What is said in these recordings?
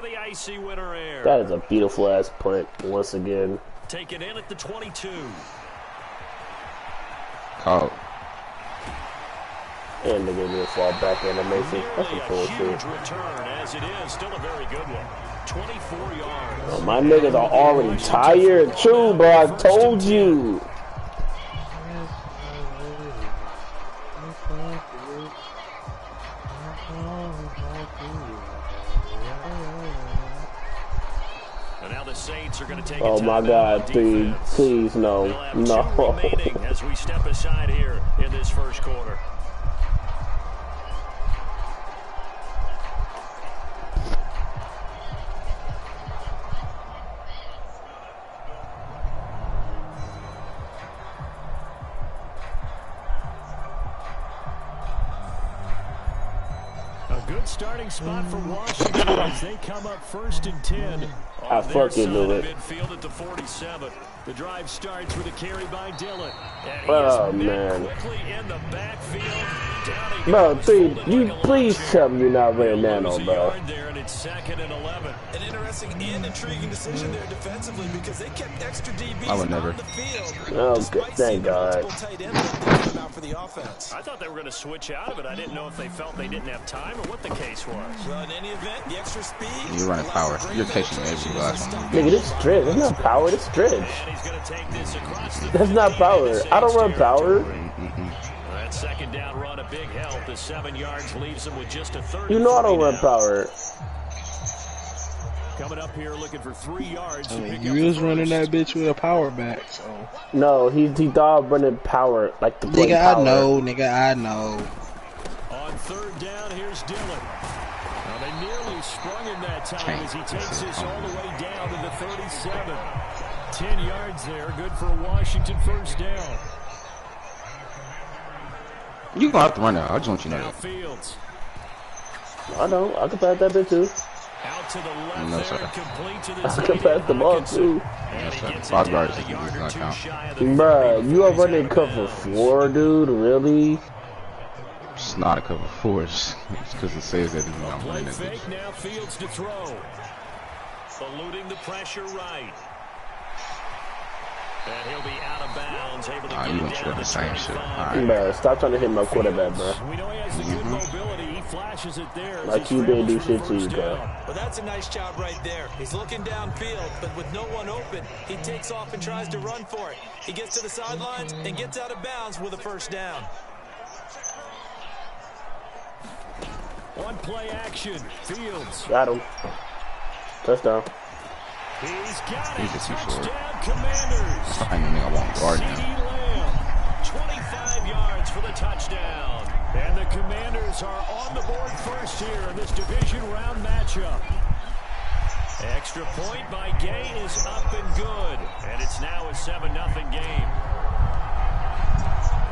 The icy winter air. That is a beautiful ass punt once again. Take it in at the 22. Oh. And they gave me a fall back animation. That's some cool shit. Huge return, as it is still a very good one. 24 yards. Oh, my niggas are already tired too, bro. I told you. Saints are going to take oh my God! Please, no, no. Remaining as we step aside here in this first quarter. A good starting spot for Washington as they come up 1st and 10. I fucking knew it. Midfield at the 47. The drive starts with a carry by Dillon. And he oh is man. Quickly in the backfield. Bro, please tell me you're not wearing nano, bro. There and it's 2nd and 11. An interesting and intriguing decision there defensively because they kept extra DBs on the field. Oh, good. Thank God. For the offense. I thought they were going to switch out of it. I didn't know if they felt they didn't have time or what the case was. Well, in any event, the extra speed. You're running power. You're catching every last one. Nigga, this stretch. That's not power. This stretch. That's not power. I don't run power. That second down run, a big help. The 7 yards leaves them with just a 30. You know I don't run power. Coming up here looking for 3 yards. I mean, you was running that bitch with a power back, so. No, he thought running power like the play nigga, power. I know, nigga, I know. On 3rd down, here's Dillon. Now they nearly sprung him that time as he takes this all the way down to the 37. 10 yards there, good for a Washington 1st down. You gonna have to run out. I just want you to know that. Fields. I know. I can pass that bitch too. Out to the left no, there, complete to the I can pass the ball too. Yes, sir. 5 yards does not count. Bruh, you are running cover 4, dude? Really? It's not a cover 4. It's because it says that it's not running that fake bitch. now, Fields to throw. Eluding the pressure right. And he'll be out of bounds, able to get you it went down for the to same shit. 25. Bruh, stop trying to hit my quarterback, bro. We know he has the good mobility. He flashes it there. Like you didn't do shit to you, bro. Well, that's a nice job right there. He's looking downfield, but with no one open, he takes off and tries to run for it. He gets to the sidelines and gets out of bounds with a 1st down. On play action, Fields. Got him. Touchdown. He's got it. He's just too short. Touchdown, Commanders. I think I won't guard CeeDee him. Lamb, 25 yards for the touchdown. And the Commanders are on the board first here in this division round matchup. Extra point by Gay is up and good. And it's now a 7-0 game.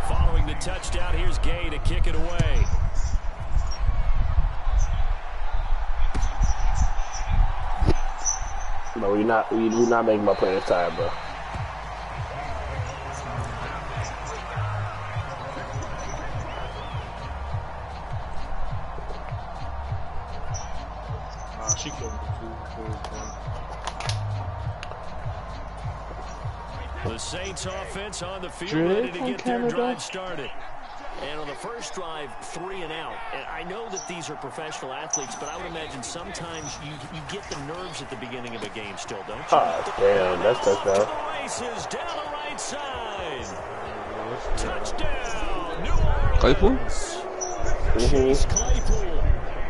Following the touchdown, here's Gay to kick it away. No, we're not making my players tired, bro. She could. The Saints offense on the field, ready to get their drive started. And on the first drive, 3 and out. And I know that these are professional athletes, but I would imagine sometimes you get the nerves at the beginning of a game still, don't you? Oh, damn, that's touchdown. Races down the right side. Touchdown, New Orleans. Claypool? Chase Claypool,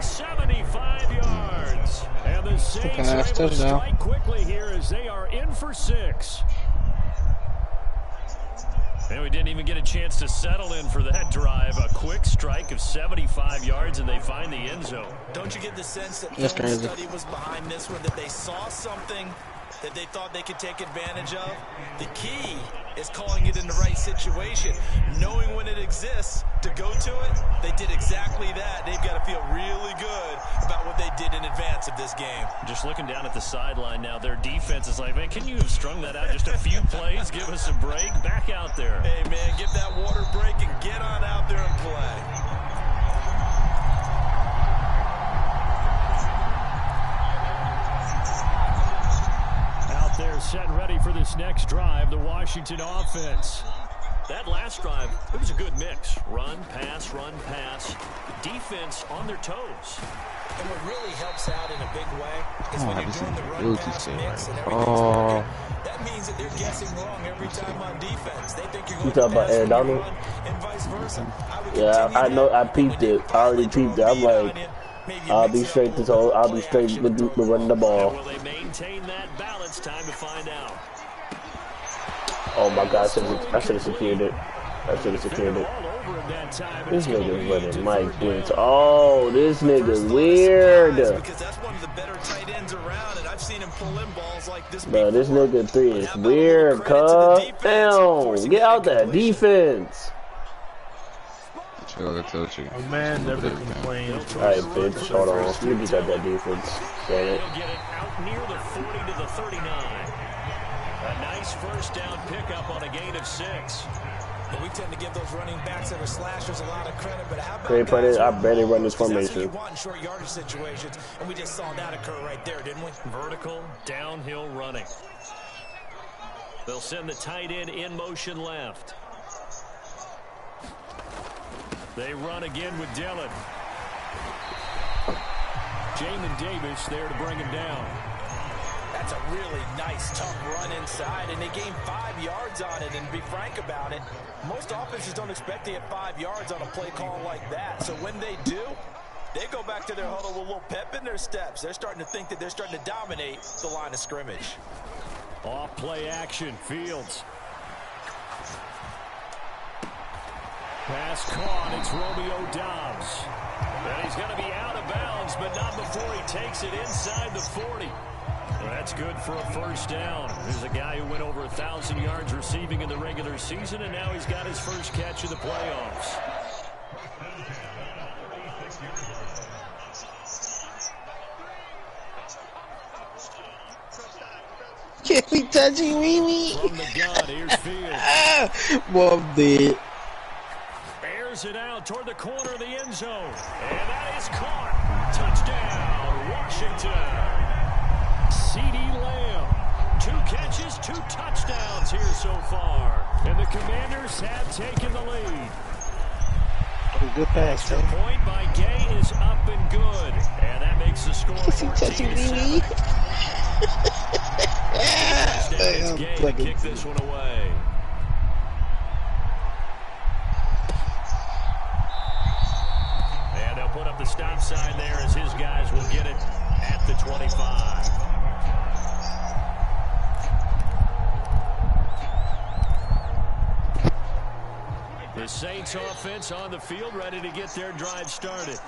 75 yards. And the Saints are able to strike quickly here as they are in for 6. And we didn't even get a chance to settle in for that drive. A quick strike of 75 yards, and they find the end zone. Don't you get the sense that film study was behind this one, that they saw something that they thought they could take advantage of? The key is calling it in the right situation, knowing when it exists to go to it. They did exactly that. They've got to feel really good about what they did in advance of this game. Just looking down at the sideline now, their defense is like, man, can you have strung that out just a few plays? Give us a break. Back out there. Hey, man, give that water break and get on out there and play. set and ready for this next drive, the Washington offense. That last drive, it was a good mix. Run, pass, defense on their toes. And what really helps out in a big way is when you're doing the run, pass, mix, and everything's Oh. working. That means that they're guessing wrong every time on defense. They think you're going talking to about pass Aaron when you Donald? run, and vice versa. Yeah, I know. I peeped it. I already peeped it. I'm like, I'll be straight this whole. I'll be straight with running the ball. Will they maintain that balance? Time to find out. Oh my God! I should have secured it. I should have secured it. This nigga's running Mike Wentz. Oh, this nigga's weird. Because that's one of the better tight ends around, and I've seen him pull in balls like this. Bro, this nigga 3 is weird, cuz. Damn, get out that defense. I told you. A man never complains. Alright, bitch, hold on. Let me get that defense. Damn it. He'll get it out near the 40 to the 39. A nice first down pickup on a gain of 6. But we tend to give those running backs that are slashers a lot of credit. But how about Great guys credit. I who barely run? run this Because that's what formation. you want in short yardage situations, and we just saw that occur right there, didn't we? Vertical, downhill running. They'll send the tight end in motion left. They run again with Dillon. Jamin Davis there to bring him down. That's a really nice, tough run inside, and they gained 5 yards on it. And to be frank about it, most offenses don't expect to get 5 yards on a play call like that. So when they do, they go back to their huddle with a little pep in their steps. They're starting to think that they're starting to dominate the line of scrimmage. Off play action, Fields. Pass caught, it's Romeo Doubs. And he's going to be out of bounds, but not before he takes it inside the 40. Well, that's good for a first down. There's a guy who went over 1,000 yards receiving in the regular season, and now he's got his first catch of the playoffs. Can't be touching me. From the gun, here's Fields. Well, I'm dead. Airs it out toward the corner of the end zone. And that is caught. Touchdown, Washington. C.D. Lamb. 2 catches, 2 touchdowns here so far. And the Commanders have taken the lead. Good pass, Extra point by Gay is up and good. And that makes the score 14-7. It's Gay to kick this one away. And they'll put up the stop sign there as his guys will get it at the 25. The Saints offense on the field, ready to get their drive started.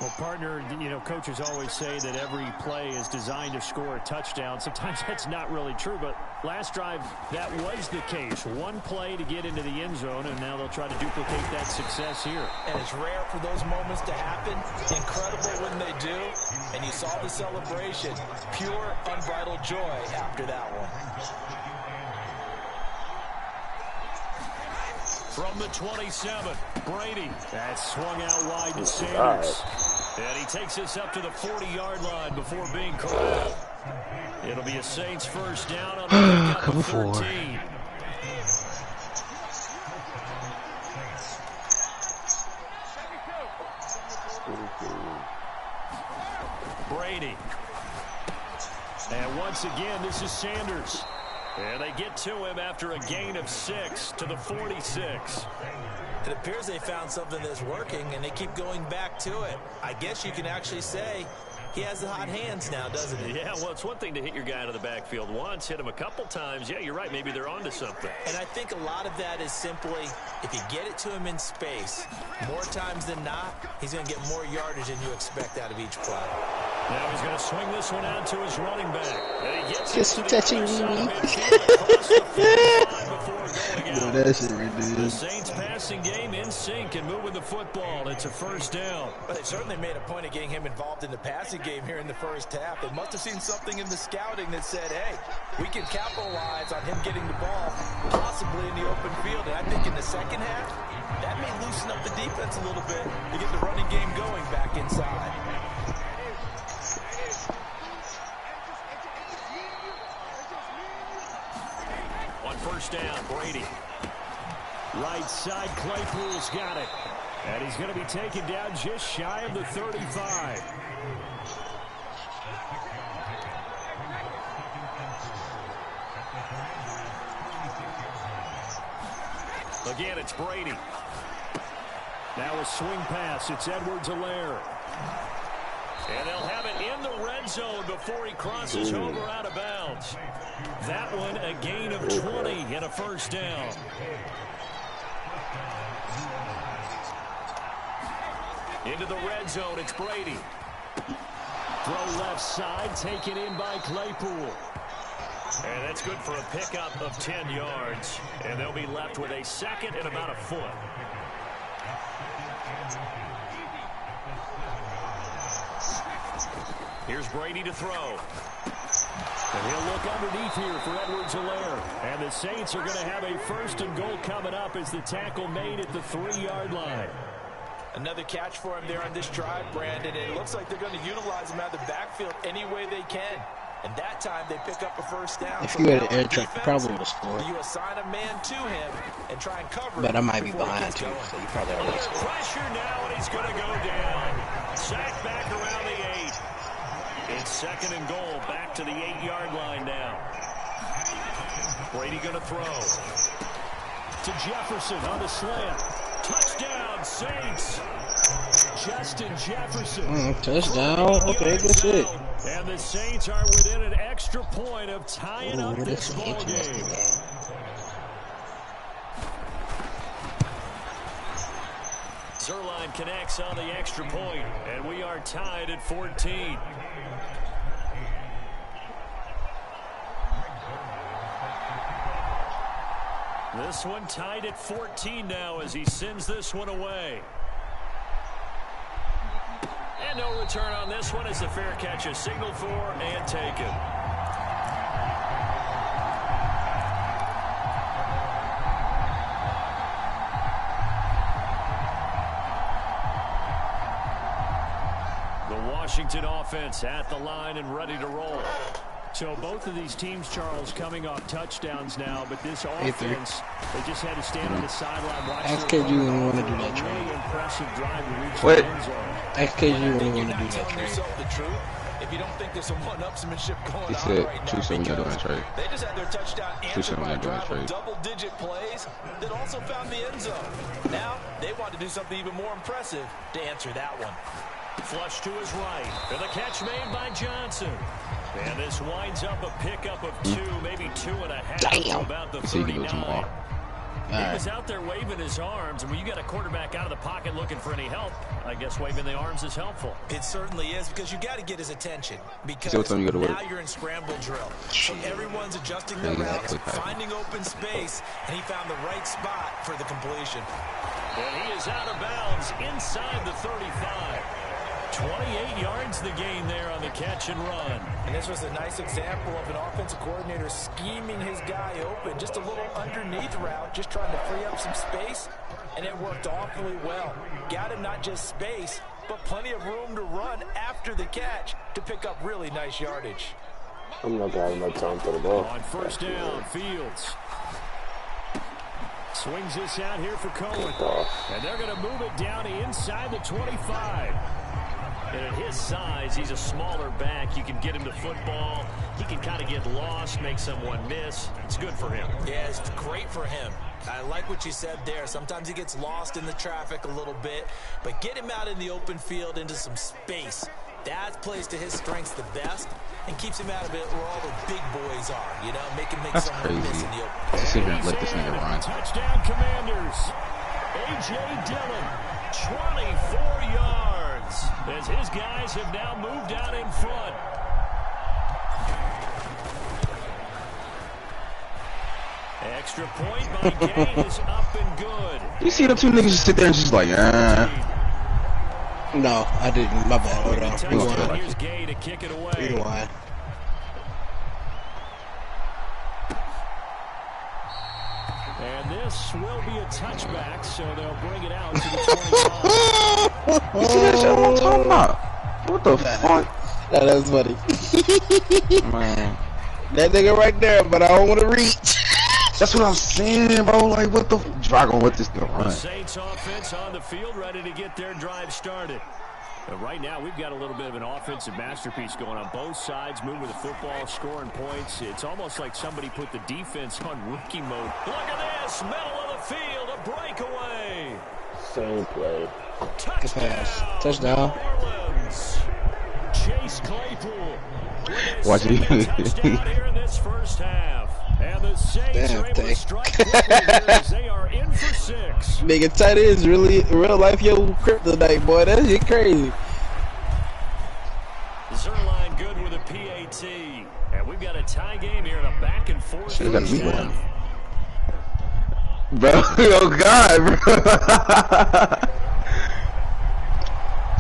Well, partner, you know, coaches always say that every play is designed to score a touchdown. Sometimes that's not really true, but last drive, that was the case. One play to get into the end zone, and now they'll try to duplicate that success here. And it's rare for those moments to happen. Incredible when they do. And you saw the celebration. Pure, unbridled joy after that one. From the 27, Brady. That swung out wide to Sanders. And he takes this up to the 40-yard line before being corralled. It'll be a Saints first down on the pickup of 13. Brady. And once again, this is Sanders. And they get to him after a gain of 6 to the 46. It appears they found something that's working, and they keep going back to it. I guess you can actually say he has the hot hands now, doesn't he? Yeah, well, it's one thing to hit your guy out of the backfield once, hit him a couple times. Yeah, you're right. Maybe they're onto something. And I think a lot of that is simply if you get it to him in space, more times than not, he's going to get more yardage than you expect out of each play. Now he's going to swing this one out to his running back. And he gets Just it to touching the other me. side of midfield across the 45 before going Boy, out. that shit The ridiculous. Saints passing game in sync and moving the football. It's a first down. But they certainly made a point of getting him involved in the passing game here in the first half. They must have seen something in the scouting that said, hey, we can capitalize on him getting the ball, possibly in the open field. And I think in the second half, that may loosen up the defense a little bit to get the running game going back inside. first down. Brady. Right side, Claypool's got it. And he's going to be taken down just shy of the 35. Again, it's Brady. Now a swing pass. It's Edwards-Helaire. And they'll have it in the red zone before he crosses over out of bounds. That one a gain of 20 and a first down. Into the red zone, it's Brady. Throw left side, taken in by Claypool. And that's good for a pickup of 10 yards. And they'll be left with a second and about a foot. Here's Brady to throw. And he'll look underneath here for Edwards-Helaire. And the Saints are going to have a first and goal coming up as the tackle made at the 3-yard line. Another catch for him there on this drive, Brandon. And it looks like they're going to utilize him out of the backfield any way they can. And that time they pick up a first down. If you had an air truck, you probably would have scored. You assign a man to him and try and cover him. But I might be behind too, so you probably already scored. Pressure now, and he's going to go down. Sacked back around the 8. It's second and goal, back to the 8-yard line now. Brady going to throw. To Jefferson on the slant. Touchdown, Saints. Justin Jefferson. Touchdown. Okay, good shit. And the Saints are within an extra point of tying up this ball game. Zerline connects on the extra point, and we are tied at 14. This one tied at 14 now as he sends this one away. And no return on this one as the fair catch is signaled for and taken. The Washington offense at the line and ready to roll. So both of these teams, Charles, coming off touchdowns now, but this offense, they just had to stand on the sideline watching. Ask KG when you want to do that trade. Really impressive drive to reach What? the end zone. Ask KG when you want to do that Telling trade. yourself the truth. If you don't think there's some one-upsmanship going He on said, right "Choose now, something to do because that trade." they just had their touchdown answered something by a to do that drive of trade. double-digit plays that also found the end zone. Now they want to do something even more impressive to answer that one. Flush to his right. And the catch made by Johnson. And this winds up a pickup of 2, maybe 2.5. Damn. About the So you can go 39. tomorrow. He was out there waving his arms, and when you got a quarterback out of the pocket looking for any help, I guess waving the arms is helpful. It certainly is, because you got to get his attention. Because what time you go to now work? you're in scramble drill. So everyone's adjusting their Yeah, routes, exactly. finding open space, and he found the right spot for the completion. And he is out of bounds inside the 35. 28 yards the gain there on the catch and run. And this was a nice example of an offensive coordinator scheming his guy open. Just a little underneath route, just trying to free up some space, and it worked awfully well. Got him not just space, but plenty of room to run after the catch to pick up really nice yardage. I'm not gonna have no time for the ball. On first down, Fields. Swings this out here for Cohen. And they're going to move it down inside the 25. And at his size, he's a smaller back. You can get him to football. He can kind of get lost, make someone miss. It's good for him. Yeah, it's great for him. I like what you said there. Sometimes he gets lost in the traffic a little bit, but get him out in the open field into some space. That plays to his strengths the best and keeps him out of it where all the big boys are, you know, make him make That's someone miss crazy. in the open. To sit here and let this nigga run. Touchdown, Commanders. A.J. Dillon, 24 yards. As his guys have now moved out in front. Extra point by Gay is up and good. You see them two niggas just sit there and just like, No, I didn't. My bad. Hold on. Touchdown. Rewind. Here's Gay to kick it away. Rewind. And this will be a touchback, so they'll bring it out to the 25. You see that shit I'm talking about? What the fuck? That was funny. Man. That nigga right there, but I don't want to reach. That's what I'm saying, bro. Like, what the Dragon with this The run? Saints offense on the field, ready to get their drive started. But right now, we've got a little bit of an offensive masterpiece going on both sides, moving the football, scoring points. It's almost like somebody put the defense on rookie mode. Look at this, middle of the field, a breakaway. Same play. Touchdown. Orleans. Chase Claypool. Watch it. Touchdown here in this first half. And the Saints are able to strike quickly here as they are in for 6. Nigga, tight ends really real life yo kryptonite, boy. That shit crazy. Zerline good with a PAT. And we've got a tie game here in a back and forth. Should've got me going. Bro, oh God, bro.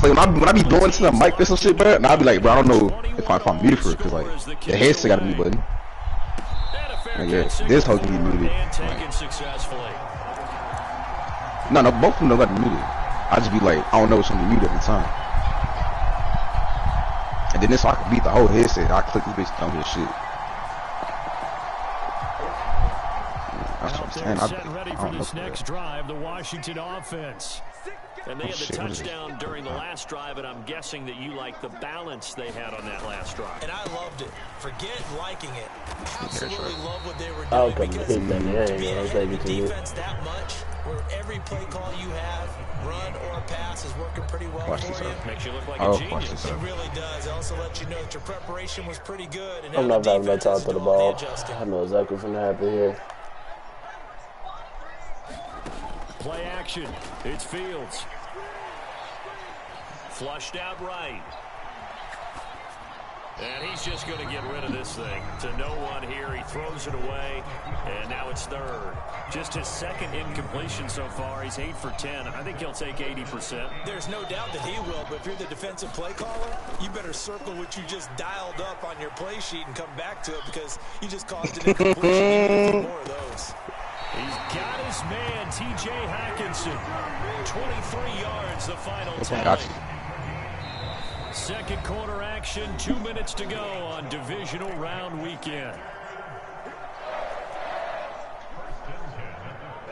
So when I be going to the mic or some shit, bro, and I'll be like, bro, I don't know if I'm muted for it, cause like the headset got a mute button. Like, yeah, this hoe can be muted. Like, no, both of them don't got to be muted. I just be like, I don't know what's gonna be muted at the time. And then this, so I can beat the whole headset. I click this bitch, don't hear shit. That's what I'm saying. Set ready for this next drive, the Washington offense. And they had the touchdown during the last drive, and I'm guessing that you like the balance they had on that last drive. And I loved it. Forget liking it. Absolutely love what they were I'll doing. come Because hit them. Yeah, to be I'll ahead take of it the to you. defense that much, where every play call you have, run or pass, is working pretty well Watch for this you. up. Makes you look like Oh, a watch genius. this It up. really does. It also lets you know that your preparation was pretty good. And I'm now not the having no defense time has to to the do all ball. the adjusting. I know exactly what's gonna happen here. Play action. It's Fields. Flushed out right. And he's just going to get rid of this thing. To no one here. He throws it away. And now it's third. Just his second incompletion so far. He's 8 for 10. I think he'll take 80%. There's no doubt that he will, but if you're the defensive play caller, you better circle what you just dialed up on your play sheet and come back to it because you just caused an incompletion. You need a few more of those. He's got his man, T.J. Hawkinson. 23 yards, the final tally. Second quarter action, 2 minutes to go on divisional round weekend.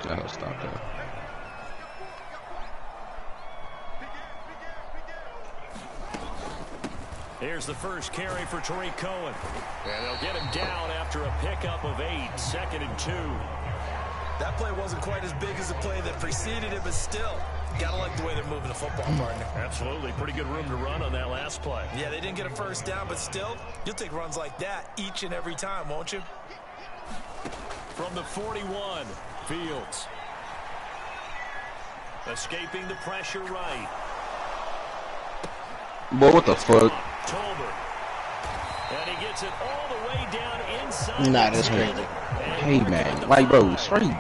Yeah, stop that. Here's the first carry for Tariq Cohen. And they'll get him down after a pickup of 8, 2nd and 2. That play wasn't quite as big as the play that preceded it, but still, gotta like the way they're moving the football, partner. Absolutely. Pretty good room to run on that last play. Yeah, they didn't get a first down, but still, you'll take runs like that each and every time, won't you? From the 41, Fields. Escaping the pressure right. Boy, what the fuck? Tolbert. And he gets it all the way down inside. Nah, that's crazy. Hey, man. Like, bro, straight.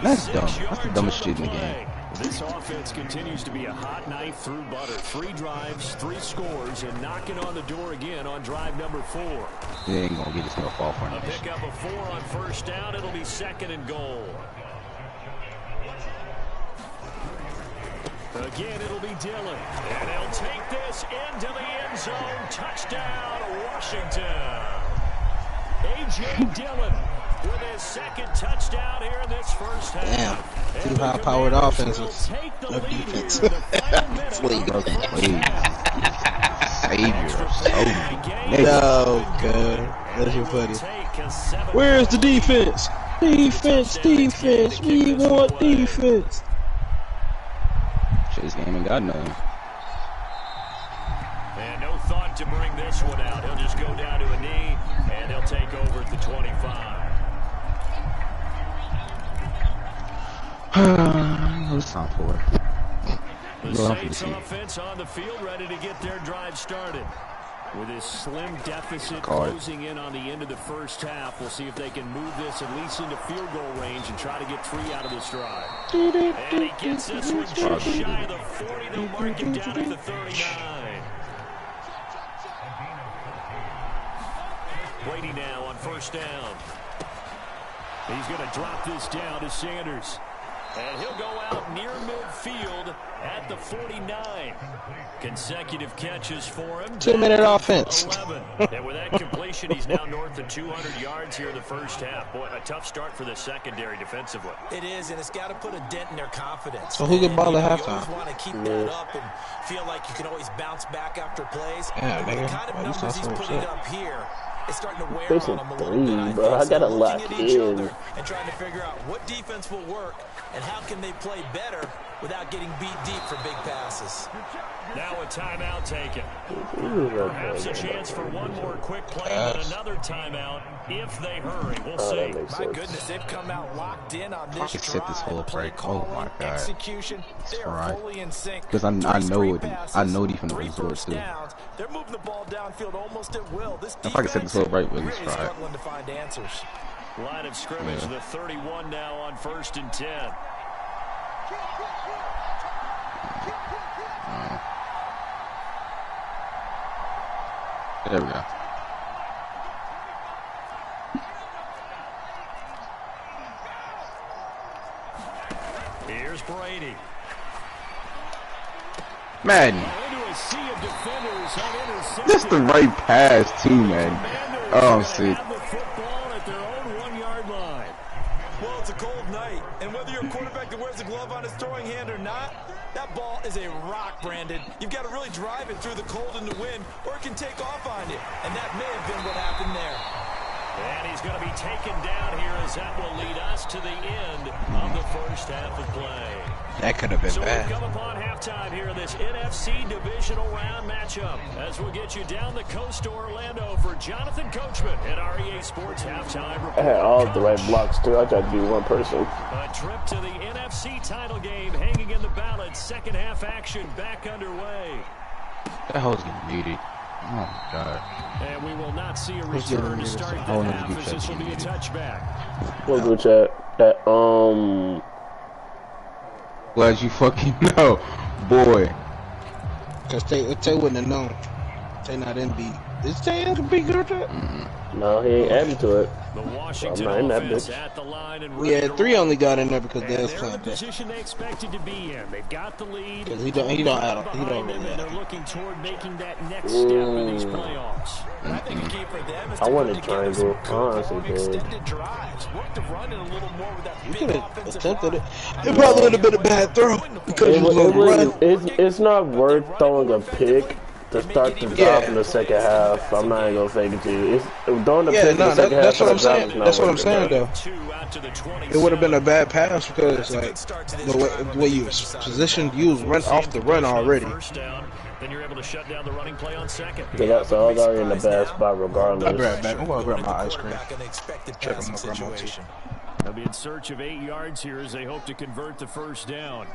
That's dumb. That's the dumbest shit in the game. This offense continues to be a hot knife through butter. 3 drives, 3 scores, and knocking on the door again on drive number 4. He ain't gonna get himself off on A this. pickup of 4 on first down. It'll be 2nd and goal. Again, it'll be Dillon. And he'll take this into the end zone. Touchdown, Washington. A.J. Dillon with his 2nd touchdown here in this first half. Damn. And 2 the high-powered Commanders will offenses. take the No lead defense. here in the final minute Sleep. of the first half. Savior of soul. No, good. That's your funny. Where's the defense? Defense, defense. We want defense. Shit, this game ain't got nothing. And no thought to bring this one out. He'll just go down to a knee, and he'll take over at the 25. It's time for it. The Saints offense on the field ready to get their drive started. With his slim deficit closing in on the end of the first half, we'll see if they can move this at least into field goal range and try to get 3 out of this drive. And he gets this one just shy of the 40. They'll mark him down at the 39. Brady now on first down. He's going to drop this down to Sanders. And he'll go out near midfield at the 49. Consecutive catches for him. 2-minute offense. 11. And with that completion, he's now north of 200 yards here in the first half. Boy, a tough start for the secondary defensively. It is, and it's got to put a dent in their confidence. So who can ball at halftime? You always want to keep that up and feel like you can always bounce back after plays. Yeah, but nigga. the kind of numbers he's putting up here, it's starting to wear Facing on him a little bit. bro. I gotta lock looking at each in. other and trying to figure out what defense will work and how can they play better without getting beat deep for big passes. Now a timeout taken. Perhaps a chance for one more quick play and another timeout if they hurry. We'll see. My goodness, they've come out locked in on this can set this whole drive. break. Oh my God. Execution, they are Right. fully in sync. Because I know defense Three will do it first too. downs. They're moving the ball downfield almost at will. This If I can set this whole break, we'll really try it. struggling to find answers. Line of scrimmage, the 31 now on 1st and 10. There we go. Here's Brady. Man, Into a sea of defenders on interception. that's the right pass too, man. Oh, I'm sick. Have the football at their own 1-yard line. Well, it's a cold night, and whether you're a quarterback that wears a glove on his throwing hand or not, that ball is a rock, Brandon. You've got to really drive it through the cold and the wind, or it can take off on you. And that may have been what happened there. And he's going to be taken down here as that will lead us to the end of the first half of play. That could have been So we've bad. come upon halftime here in this NFC divisional round matchup as we'll get you down the coast to Orlando for Jonathan Coachman at our EA Sports Halftime Report. I had all the right blocks too. I tried to be one person. A trip to the NFC title game hanging in the balance. Second half action back underway. That hoe's getting muted. Oh my God. And we will not see a return to start the half as this will be a touchback. We'll go chat that Glad you fucking know, boy. Because Tay wouldn't have known. Tay not in beat. Is Tay in the beat good? no, he ain't adding to it. The Washington I'm not in that offense bitch. at the line and Yeah, ready to 3 roll. only got in there because And Dale's they're in the clamped that. position they expected to be in. They've got the lead. He don't add he don't Behind really them, and add. they're looking toward making that next step in these playoffs. I think the key for them is I to want put a together some triangle. good, Honestly, long, dude. extended drives. Work the run in a little more with that You big could have offensive attempted it. line. It probably would have been a bad throw because you was going to run. It's not worth throwing a pick to start the drive in the second half. I'm not even gonna fake it to you. It's throwing the Yeah, pick in no, the second half. that's what I'm for the drive saying. is not That's what I'm worth it, saying, bro. though. 2 out to the 27. It would have been a bad pass because, like, the way you was positioned, you was run off the run already. First down, then you're able to shut down the running play on second. So I was already in the bad spot I'll be regardless. right back. I'm going to grab my ice cream. Back in the expected Check passing on my grandma, too. situation. They'll be in search of 8 yards here as they hope to convert the first down.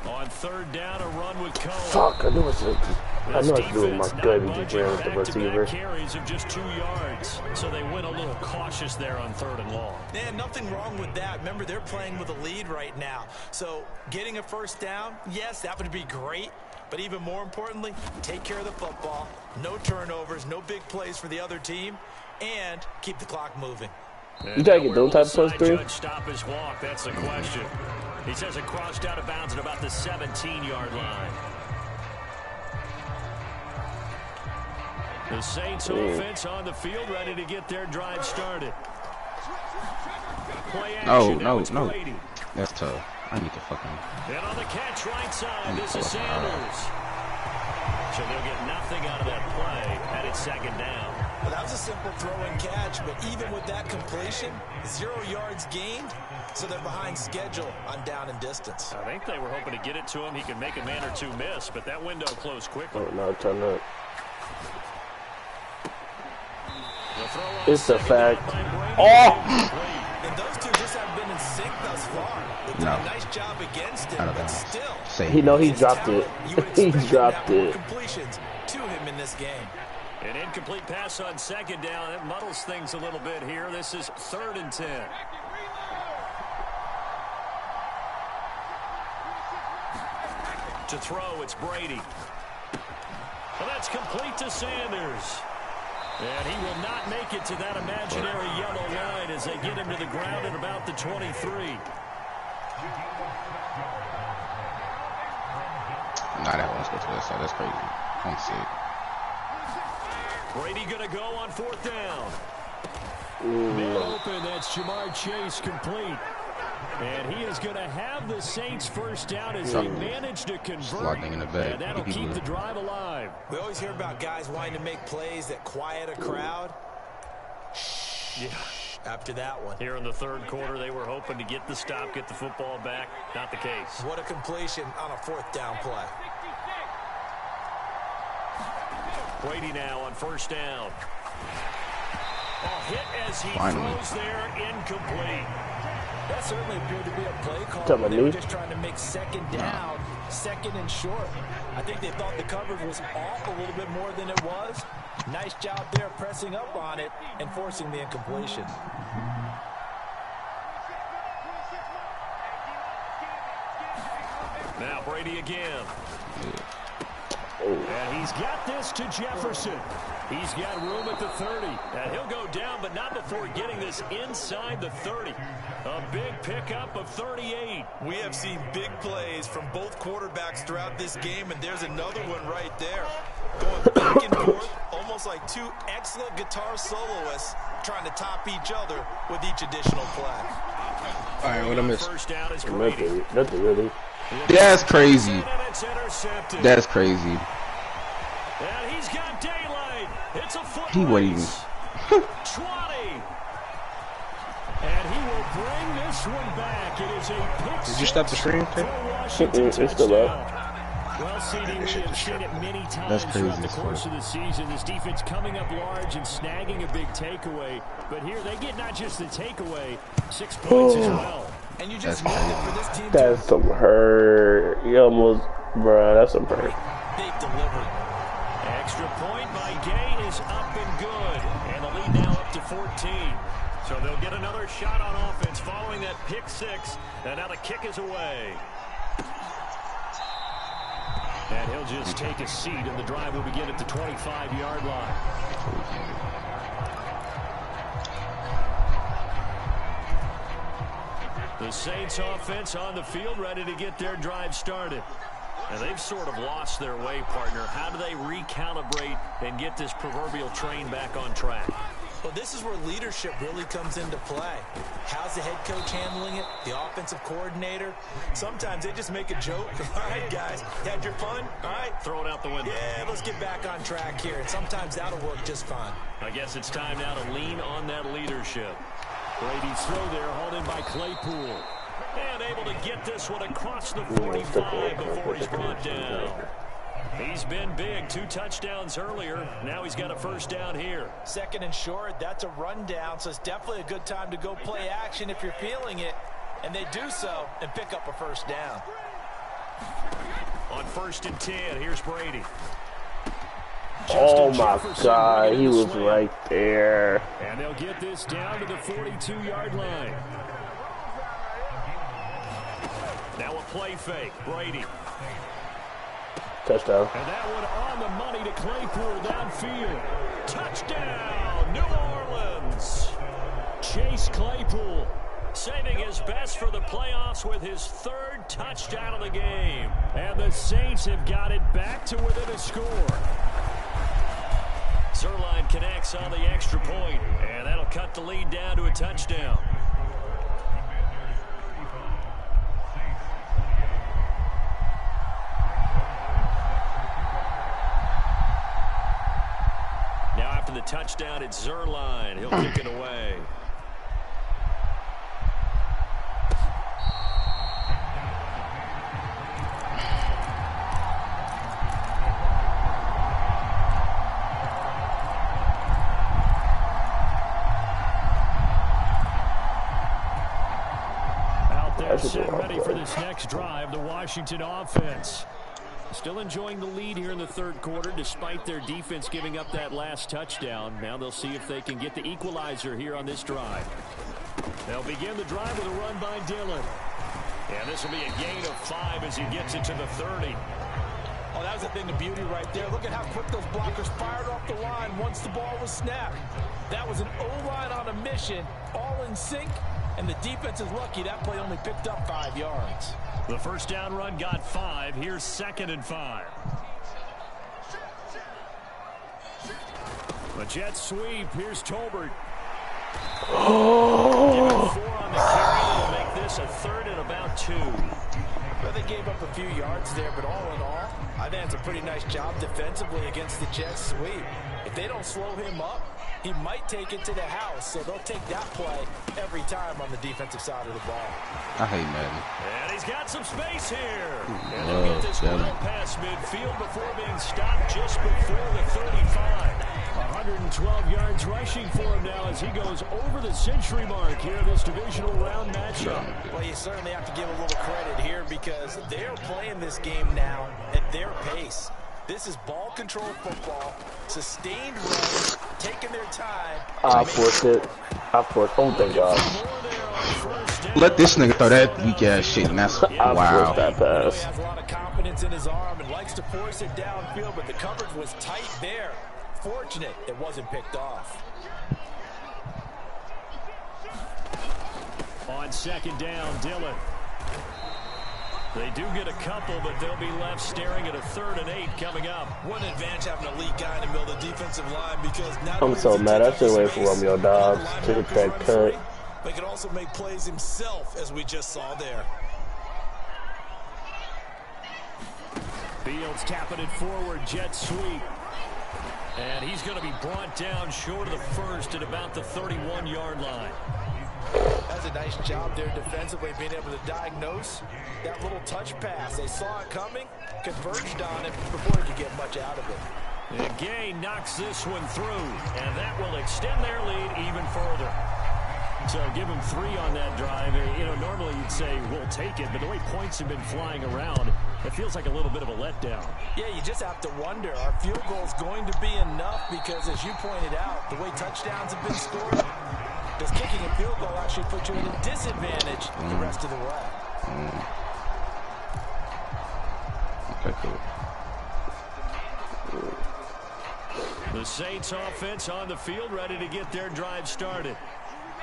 On third down, a run with Cole. Fuck, I knew it's doing my Defense good not to budging. jam with the Back-to-back receiver. carries of just 2 yards, so they went a little cautious there on 3rd and long. Man, nothing wrong with that. Remember, they're playing with a lead right now. So getting a first down, yes, that would be great. But even more importantly, take care of the football. No turnovers, no big plays for the other team, and keep the clock moving. You gotta get those type of plus 3. Stop his walk. That's the question. He says it crossed out of bounds at about the 17-yard line. The Saints offense on the field, ready to get their drive started. Play action. Now it's No. Brady. That's tough. I need to fucking. And on the catch right side, this is Sanders. So they'll get nothing out of that play, and it's 2nd down. Well, that was a simple throw and catch, but even with that completion, 0 yards gained, so they're behind schedule on down and distance. I think they were hoping to get it to him. He could make a man or two miss, but that window closed quickly. Oh, no, turn up. The throw on It's a 2nd fact. down by Brady. Oh! And those two just haven't been in sync thus far. They've done a nice job against him, Out of but bounds. still. Say He know he his dropped it. talent, you would He expect him to dropped have more it. completions to him in this game. An incomplete pass on 2nd down. That muddles things a little bit here. This is 3rd and 10. To throw, it's Brady. Well, that's complete to Sanders. And he will not make it to that imaginary yellow line as they get him to the ground at about the 23. Nah, that one's good to that side. That's crazy. I'm sick. Brady going to go on 4th down. Man open, that's Jamar Chase complete. And he is going to have the Saints first down as they manage to convert. In the back. And that'll keep the drive alive. We always hear about guys wanting to make plays that quiet a crowd. Yeah. After that one. Here in the 3rd quarter, they were hoping to get the stop, get the football back. Not the case. What a completion on a 4th down play. Brady now on 1st down. Hit as he throws there, incomplete. That certainly appeared to be a play call. They were just trying to make 2nd down, 2nd and short. I think they thought the coverage was off a little bit more than it was. Nice job there pressing up on it and forcing the incompletion. Now Brady again. And he's got this to Jefferson. He's got room at the 30. And he'll go down, but not before getting this inside the 30. A big pickup of 38. We have seen big plays from both quarterbacks throughout this game, and there's another one right there. Going back and forth, almost like two excellent guitar soloists trying to top each other with each additional play. All right, what I missed? First down is Brady. Nothing really. That's crazy. That's crazy. And he's got daylight. It's a foot He wasn't even. 20. And he will bring this one back. It is a pick. Did you stop the stream? It's still up. Well, CD, we have seen it many times throughout the course of the season. This defense coming up large and snagging a big takeaway. But here they get not just the takeaway, 6 points as well. And you just need it for this team. That's some hurt. You almost, bruh, that's some hurt. They delivered. Extra point by Gay is up and good. And the lead now up to 14. So they'll get another shot on offense following that pick 6. And now the kick is away. And he'll just take a seat, and the drive will begin at the 25-yard line. The Saints offense on the field, ready to get their drive started. And they've sort of lost their way, partner. How do they recalibrate and get this proverbial train back on track? Well, this is where leadership really comes into play. How's the head coach handling it? The offensive coordinator? Sometimes they just make a joke. All right, guys, had your fun? All right. Throw it out the window. Yeah, let's get back on track here. And sometimes that'll work just fine. I guess it's time now to lean on that leadership. Brady's throw there, hauled in by Claypool. And able to get this one across the 45 before he's brought down. He's been big, 2 touchdowns earlier. Now he's got a first down here. 2nd and short, that's a rundown, so it's definitely a good time to go play action if you're feeling it. And they do so and pick up a first down. On 1st and 10, here's Brady. Oh my God, he was right there. And they'll get this down to the 42-yard line. Now a play fake, Brady. Touchdown. And that one on the money to Claypool downfield. Touchdown, New Orleans. Chase Claypool saving his best for the playoffs with his 3rd touchdown of the game. And the Saints have got it back to within a score. Zerline connects on the extra point, and that'll cut the lead down to a touchdown. Now after the touchdown, it's Zerline. He'll kick it away. Set ready for this next drive, the Washington offense. Still enjoying the lead here in the 3rd quarter despite their defense giving up that last touchdown. Now they'll see if they can get the equalizer here on this drive. They'll begin the drive with a run by Dillon. And this will be a gain of 5 as he gets it to the 30. Oh, that That's a thing of beauty right there. Look at how quick those blockers fired off the line once the ball was snapped. That was an O-line on a mission, all in sync, and the defense is lucky that play only picked up 5 yards. The first down run got 5. Here's 2nd and 5. The jet sweep. Here's Tolbert. Oh. 4 on the carry to make this a 3rd and about 2. Well, they gave up a few yards there, but all in all, I think it's a pretty nice job defensively against the jet sweep. If they don't slow him up, he might take it to the house, so they'll take that play every time on the defensive side of the ball. I hate Madden. And he's got some space here. And they'll get this well past midfield before being stopped just before the 35. 112 yards rushing for him now as he goes over the century mark here in this divisional round matchup. Well, you certainly have to give a little credit here because they're playing this game now at their pace. This is ball control football, sustained runs, taking their time. I forced it. I forced. Oh, thank God. Let this nigga throw that weak ass shit, and that's I wow. forced that pass. He has a lot of confidence in his arm and likes to force it downfield, but the coverage was tight there. Fortunate it wasn't picked off. On 2nd down, Dillon. They do get a couple, but they'll be left staring at a 3rd and 8 coming up. What an advantage having an elite guy in the middle of the defensive line because not I'm so mad. I should wait for Romeo Dobbs to hit that cut. But can also make plays himself, as we just saw there. Fields tapping it forward, jet sweep. And he's going to be brought down short of the 1st at about the 31-yard line. That's a nice job there defensively, being able to diagnose that little touch pass. They saw it coming, converged on it before he could get much out of it. And Gay knocks this one through, and that will extend their lead even further. So give them 3 on that drive. You know, normally you'd say we'll take it, but the way points have been flying around, it feels like a little bit of a letdown. Yeah, you just have to wonder, are field goals going to be enough? Because as you pointed out, the way touchdowns have been scored, does kicking a field goal actually put you at a disadvantage the rest of the way? Okay, cool. The Saints offense on the field, ready to get their drive started.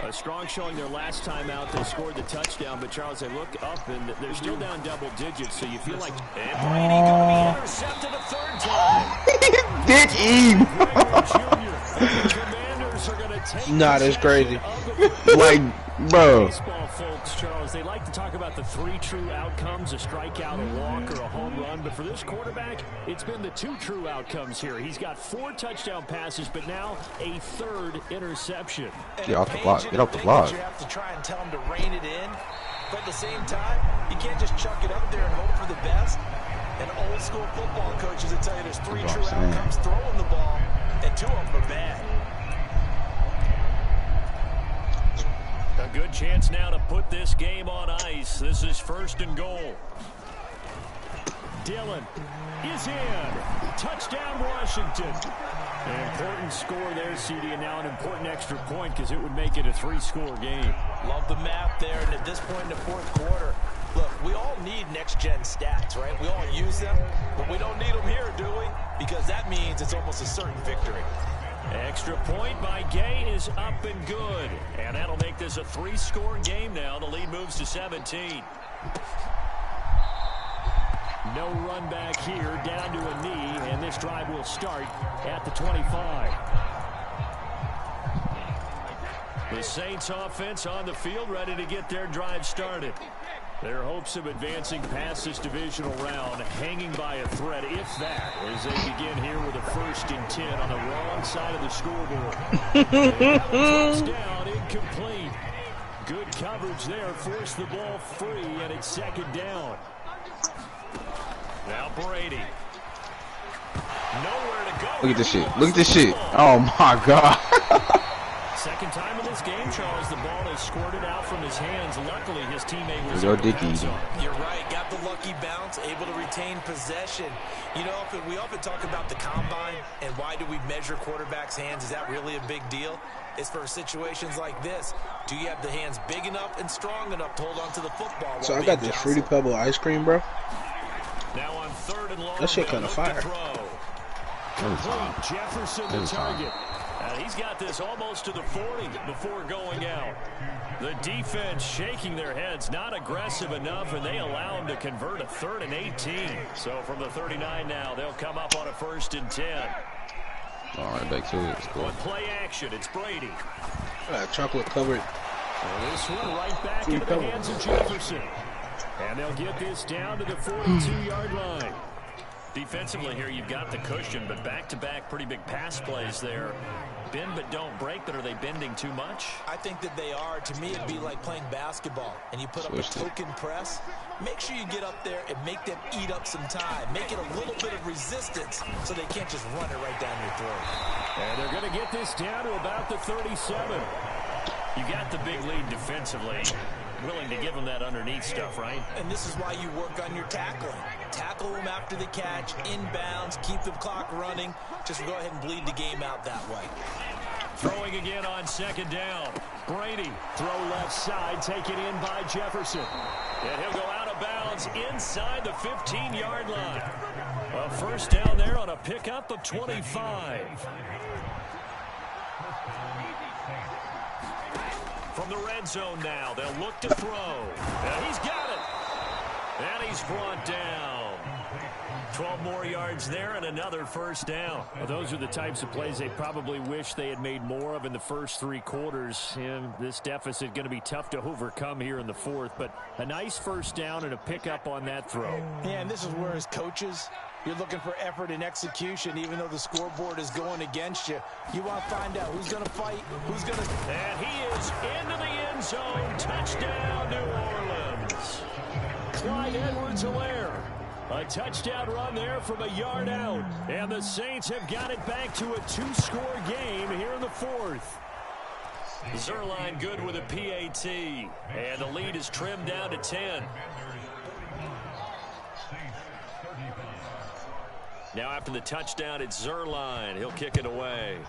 A strong showing their last time out. They scored the touchdown, but Charles, they look up and they're still down double digits, so you feel like and Brady going to be intercepted a 3rd time. Dick Eve. The Commanders are going to take Nah, that's crazy. Like, bro. Baseball folks, Charles, they like to talk about the 3 true outcomes, a strikeout, a walk, or a home run, but for this quarterback, it's been the 2 true outcomes here. He's got 4 touchdown passes, but now a 3rd interception. Get off the block. Get off the block. You have to try and tell him to rein it in, but at the same time, you can't just chuck it up there and hope for the best. And old school football coaches will tell you there's 3 true outcomes throwing the ball, and 2 of them are bad. A good chance now to put this game on ice. This is 1st and goal. Dillon is in. Touchdown, Washington. An important score there, CD, and now an important extra point because it would make it a 3-score game. Love the map there, and at this point in the 4th quarter, look, we all need next-gen stats, right? We all use them, but we don't need them here, do we? Because that means it's almost a certain victory. Extra point by Gay is up and good. And that'll make this a 3-score game now. The lead moves to 17. No run back here, down to a knee, and this drive will start at the 25. The Saints offense on the field, ready to get their drive started. Their hopes of advancing past this divisional round hanging by a thread, if that, as they begin here with a 1st and 10 on the wrong side of the scoreboard. Touchdown, incomplete. Good coverage there, forced the ball free, and it's 2nd down. Now Brady. Nowhere to go. Look at this shit. Look at this shit. Oh my God. 2nd time in this game, Charles, the ball is squirted out from his hands. Luckily, his teammate was Go Dickie. You're right. Got the lucky bounce, able to retain possession. You know, we often talk about the combine and why do we measure quarterbacks' hands? Is that really a big deal? It's for situations like this. Do you have the hands big enough and strong enough to hold on to the football? So I got this Fruity Pebble ice cream, bro. Now on 3rd and long. That shit kind of fire. Jefferson the target. He's got this almost to the 40 before going out. The defense shaking their heads, not aggressive enough, and they allow him to convert a 3rd and 18. So from the 39 now, they'll come up on a 1st and 10. All right, back to it. It's cool. On play action, it's Brady. Chocolate covered. So this one right back into the hands of Jefferson. And they'll get this down to the 42-yard line. Defensively here, you've got the cushion, but back-to-back pretty big pass plays there. Bend but don't break, but are they bending too much? I think that they are. To me, it'd be like playing basketball, and you put up a token press. Make sure you get up there and make them eat up some time. Make it a little bit of resistance so they can't just run it right down your throat. And they're going to get this down to about the 37. You got the big lead defensively. Willing to give them that underneath stuff, right? And this is why you work on your tackling. Tackle them after the catch, inbounds, keep the clock running. Just go ahead and bleed the game out that way. Throwing again on 2nd down. Brady, throw left side, taken in by Jefferson. And he'll go out of bounds inside the 15-yard line. A 1st down there on a pickup of 25. From the red zone now, they'll look to throw. And he's got it. And he's brought down. 12 more yards there and another 1st down. Well, those are the types of plays they probably wish they had made more of in the first 3 quarters. And this deficit going to be tough to overcome here in the 4th. But a nice 1st down and a pickup on that throw. Yeah, and this is where as coaches, you're looking for effort and execution, even though the scoreboard is going against you. You want to find out who's going to fight, who's going to... And he is into the end zone. Touchdown, New Orleans. Clyde Edwards-Helaire. A touchdown run there from a yard out. And the Saints have got it back to a 2-score game here in the 4th. Zerline good with a PAT. And the lead is trimmed down to 10. Now after the touchdown, it's Zerline. He'll kick it away.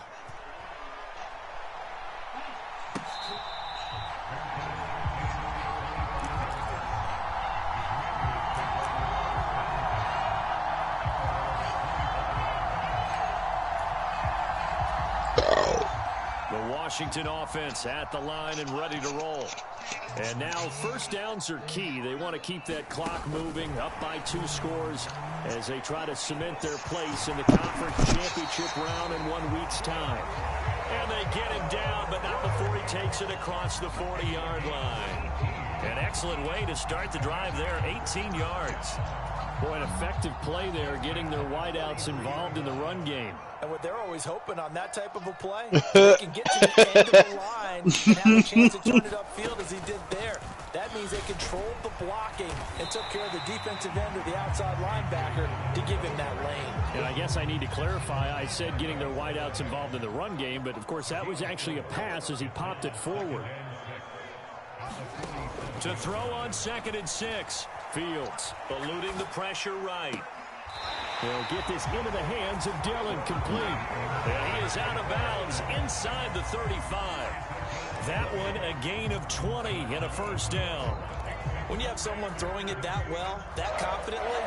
The Washington offense at the line and ready to roll. And now 1st downs are key. They want to keep that clock moving, up by 2 scores as they try to cement their place in the conference championship round in 1 week's time. And they get him down, but not before he takes it across the 40-yard line. An excellent way to start the drive there, 18 yards. Boy, an effective play there, getting their wideouts involved in the run game. And what they're always hoping on that type of a play, they can get to the end of the line and have a chance to turn it upfield as he did there. That means they controlled the blocking and took care of the defensive end or the outside linebacker to give him that lane. And I guess I need to clarify, I said getting their wideouts involved in the run game, but of course that was actually a pass as he popped it forward. To throw on 2nd and 6. Fields eluding the pressure right. They'll get this into the hands of Dillon, complete. And he is out of bounds inside the 35. That one a gain of 20 and a 1st down. When you have someone throwing it that well, that confidently,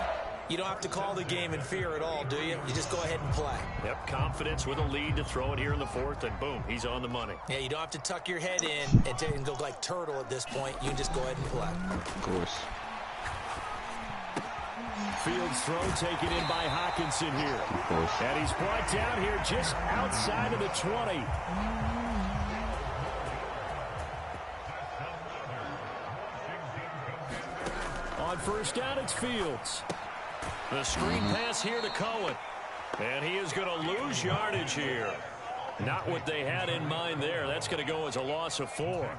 you don't have to call the game in fear at all, do you? You just go ahead and play. Yep, confidence with a lead to throw it here in the 4th, and boom, he's on the money. Yeah, you don't have to tuck your head in and go like turtle at this point. You can just go ahead and play. Of course. Fields throw taken in by Hockenson here. And he's brought down here just outside of the 20. On 1st down, it's Fields. The screen pass here to Cohen. And he is going to lose yardage here. Not what they had in mind there. That's going to go as a loss of 4.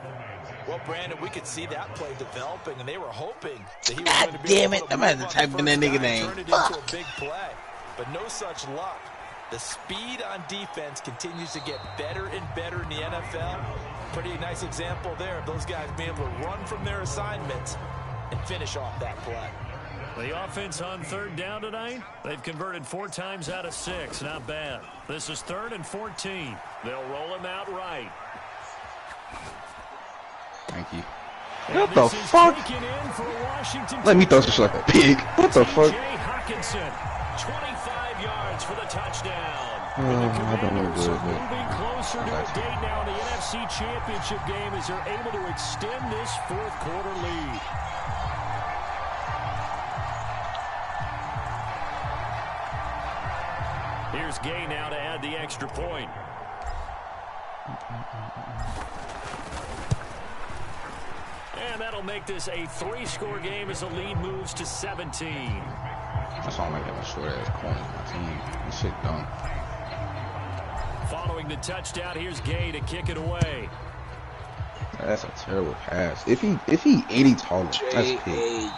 Well, Brandon, we could see that play developing, and they were hoping that he was God going to be damn able it, to I'm going to move type up in that the nigga first down name. and turn it into a big play. But no such luck. The speed on defense continues to get better and better in the NFL. Pretty nice example there of those guys being able to run from their assignments and finish off that play. The offense on 3rd down tonight, they've converted 4 times out of 6. Not bad. This is 3rd and 14. They'll roll him out right. Thank you. What the fuck? Let me throw some shit like a pig. What the fuck? 25 yards for the touchdown. I don't want to do it, but Moving closer to a date now in the NFC Championship game as they're able to extend this fourth quarter lead. Here's Gay now to add the extra point. And that'll make this a 3-score game as the lead moves to 17. that's why I'm like having short ass corners on my team. This shit dumb. Following the touchdown, here's Gay to kick it away. That's a terrible pass. If he 80 taller, that's big.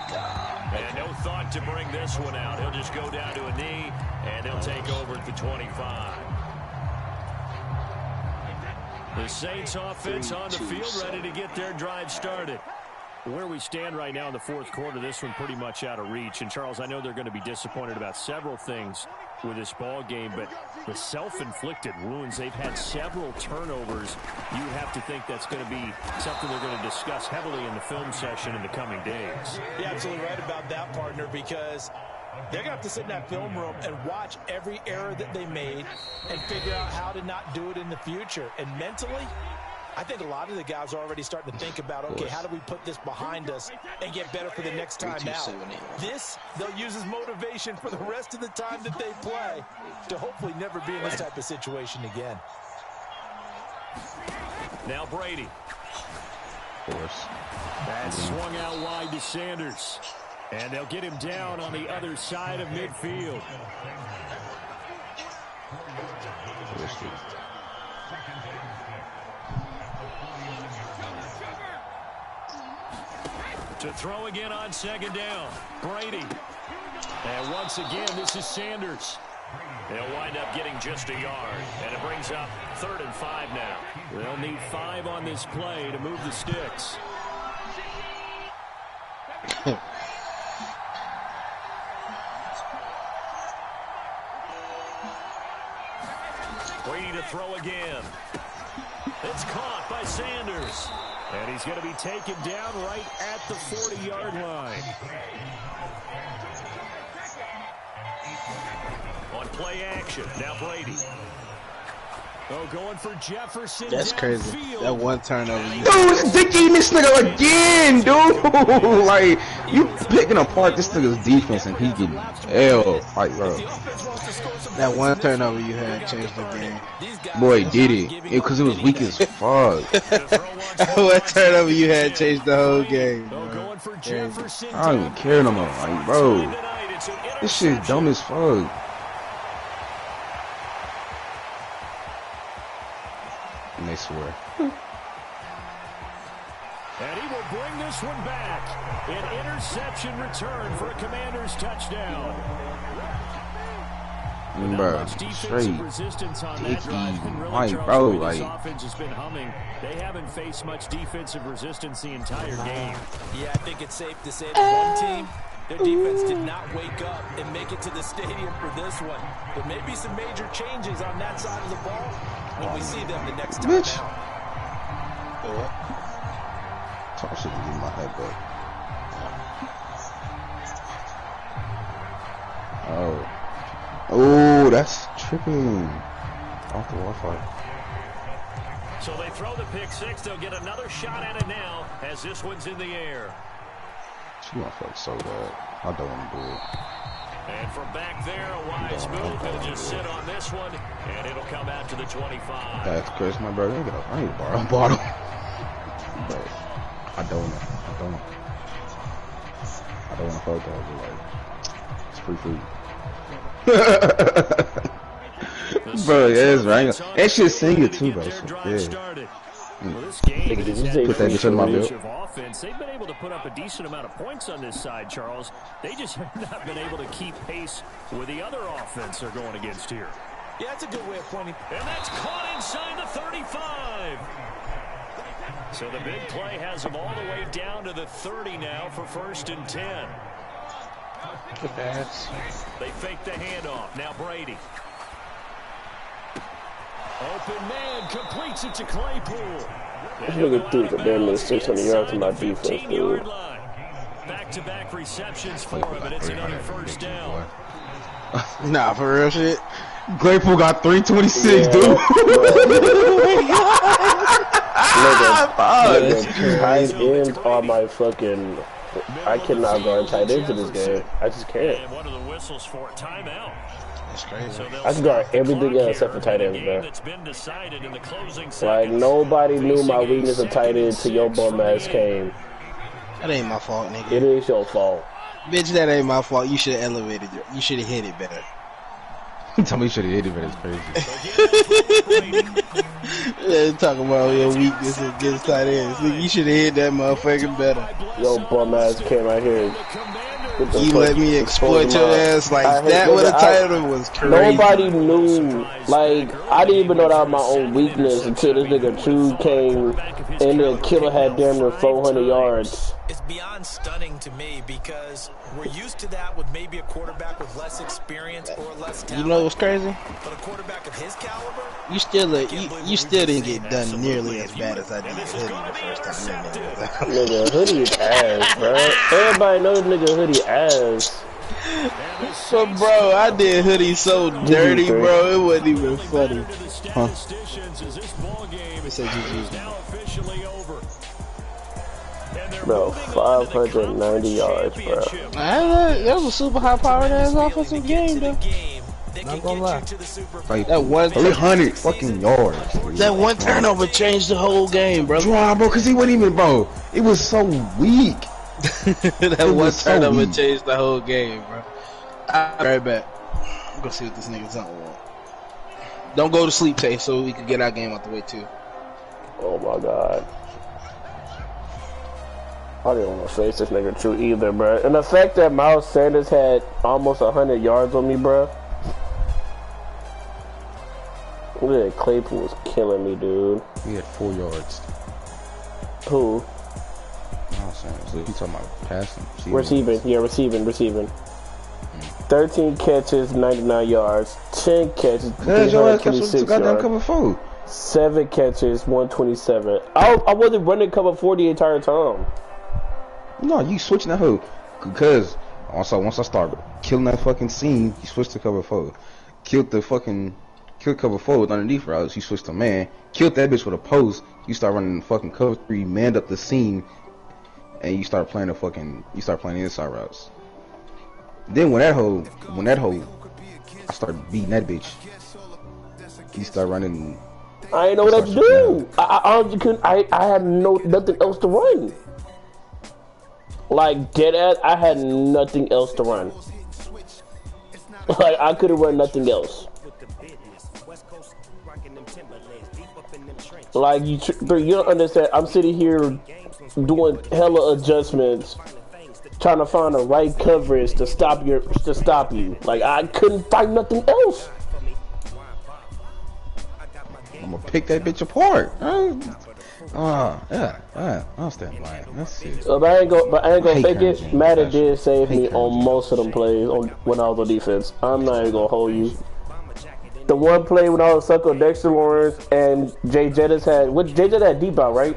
And no thought to bring this one out. He'll just go down to a knee, and they'll take over at the 25. The Saints offense on the field, ready to get their drive started. Where we stand right now in the fourth quarter, this one pretty much out of reach. And, Charles, I know they're going to be disappointed about several things with this ball game, but the self-inflicted wounds, they've had several turnovers. You have to think that's going to be something they're going to discuss heavily in the film session in the coming days. You're absolutely right about that, partner, because they're going to have to sit in that film room and watch every error that they made and figure out how to not do it in the future. And mentally, I think a lot of the guys are already starting to think about, okay, how do we put this behind us and get better for the next time out? This, they'll use as motivation for the rest of the time that they play to hopefully never be in this type of situation again. Now Brady. Of course. That's swung out wide to Sanders. And they'll get him down on the other side of midfield. To throw again on second down. Brady. And once again, this is Sanders. They'll wind up getting just a yard. And it brings up 3rd and 5 now. They'll need 5 on this play to move the sticks. Brady to throw again. It's caught by Sanders. And he's going to be taken down right at the 40-yard line. On play action, now Brady. Oh, going for Jefferson. That's crazy. That one turnover. Dude, it's Dick eating this nigga again, dude. Like, you picking apart this nigga's defense and he getting L. Like, bro. That one turnover you had changed the game. Boy, did it. Because it was weak as fuck. One turnover you had changed the whole game, bro. I don't even care no more. Like, bro. This shit is dumb as fuck. And they swear. And he will bring this one back. An interception return for a Commanders touchdown. Bro, straight Dicky, like, bro, like. Offense has been humming. They haven't faced much defensive resistance the entire game. Yeah, I think it's safe to say that one team, their defense did not wake up and make it to the stadium for this one. There may be some major changes on that side of the ball when we see them the next time Bitch. out. Talk shit to get my head back. Oh. Oh, that's tripping. Off the Wi-Fi. So they throw the pick six. They'll get another shot at it now as this one's in the air. She gonna fuck so bad. I don't want to do it. And from back there, a wise move. He'll just sit on this one, and it'll come out to the 25. That's Chris, my brother. I ain't borrow a bottle. But I don't want to fuck that, but like, it's free food. Bro, yeah, it's right. That shit sing it too, bro. So, yeah. Well, this game Put that has bitch in my bill. offense. They've been able to put up a decent amount of points on this side, Charles. They just have not been able to keep pace with the other offense they're going against here. Yeah, that's a good way of pointing. And that's caught inside the 35. So the big play has them all the way down to the 30 now for 1st and 10. Good pass. They fake the handoff. Now Brady. Open man completes it to Claypool. This nigga threw the damn near 600 yards to my defense, dude. Back-to-back receptions for him, and it's another first down. Nah, for real shit. Claypool got 326, dude. Nigga, tight ends are my fucking. I cannot guard tight ends in this game. I just can't. And one of the whistles for timeout. That's crazy. I can guard everything else except for tight ends, bro. Like, nobody knew my weakness of tight end till your bum ass came. That ain't my fault, nigga. It is your fault. Bitch, that ain't my fault. You should have elevated it. You should have hit it better. Tell me you should have hit it, but it's crazy. Yeah, talking about your weakness against tight ends. You should have hit that motherfucker better. Your bum ass came out here. You let me exploit your ass like that with a title was crazy. Nobody knew. Like, I didn't even know that was my own weakness until this nigga True came and the killer had damn near 400 yards. It's beyond stunning to me because we're used to that with maybe a quarterback with less experience or less talent. You know what's crazy? But a quarterback of his caliber, you still didn't get done nearly as bad as I did with Hoodie the first time. Nigga, Hoodie is ass, bro. Everybody knows nigga Hoodie ass. But bro, I did Hoodie so dirty, bro. It wasn't even funny. Huh? It's a GG. Bro, 590 yards, bro. That was a super high powered ass offensive game, though. Not gonna lie. Like, That one 300 fucking yards. That one turnover changed the whole game, bro. Draw, bro, because he wasn't even, bro. It was so weak. That one was so turnover weak. changed the whole game, bro. I'll be right back. I'm gonna see what this nigga's on. Don't go to sleep, Tay, so we can get our game out the way, too. Oh my god. I didn't want to face this nigga True either, bro. And the fact that Miles Sanders had almost 100 yards on me, bro. Look at Claypool was killing me, dude. He had 4 yards. Who? Miles Sanders. So he's talking about passing. Receiving. Yeah, receiving. 13 catches, 99 yards. 10 catches, 326 yards. Cover 4. 7 catches, 127. I wasn't running cover 4 the entire time. No, you switching that hoe. Because also once I started killing that fucking scene, you switched to cover 4. Killed cover 4 with underneath routes, you switched to man. Killed that bitch with a post, you start running fucking cover 3, manned up the scene, and you start playing inside routes. Then when that hoe, I started beating that bitch. You start running. I ain't know what to do. I had nothing else to run. Like dead ass, I had nothing else to run. Like I could have run nothing else. Like you don't understand. I'm sitting here doing hella adjustments, trying to find the right coverage to stop you. Like I couldn't find nothing else. I'm gonna pick that bitch apart. I'll stand by. That's it. But I ain't gonna fake it. Madden did save me on most of them plays when I was on defense. I'm not even gonna hold you. The one play when I was stuck on Dexter Lawrence and Jay Jettis had deep out, right?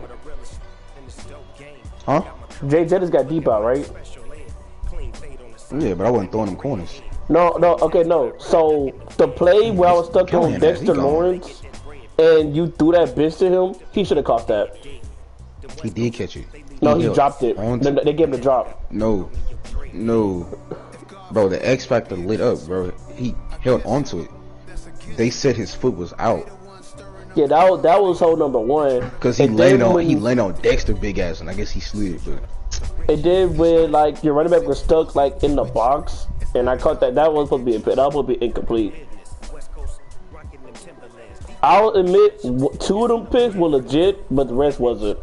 Huh? Jay Jettis got deep out, right? Yeah, but I wasn't throwing them corners. No. So the play where I was stuck on Dexter Lawrence and you threw that bitch to him, he should have caught that. He did catch it. No, he dropped it. They gave him the drop. No. Bro, the X Factor lit up, bro. He held onto it. They said his foot was out. Yeah, that was hole number 1. Because he landed on Dexter big ass, and I guess he slid, but it did when like your running back was stuck like in the box, and I caught that. That was supposed to be incomplete. I'll admit 2 of them picks were legit, but the rest wasn't.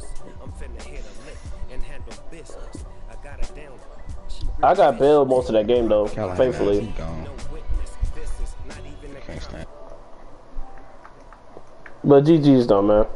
I got bailed most of that game though, thankfully. Can't stand. But GG's though, man.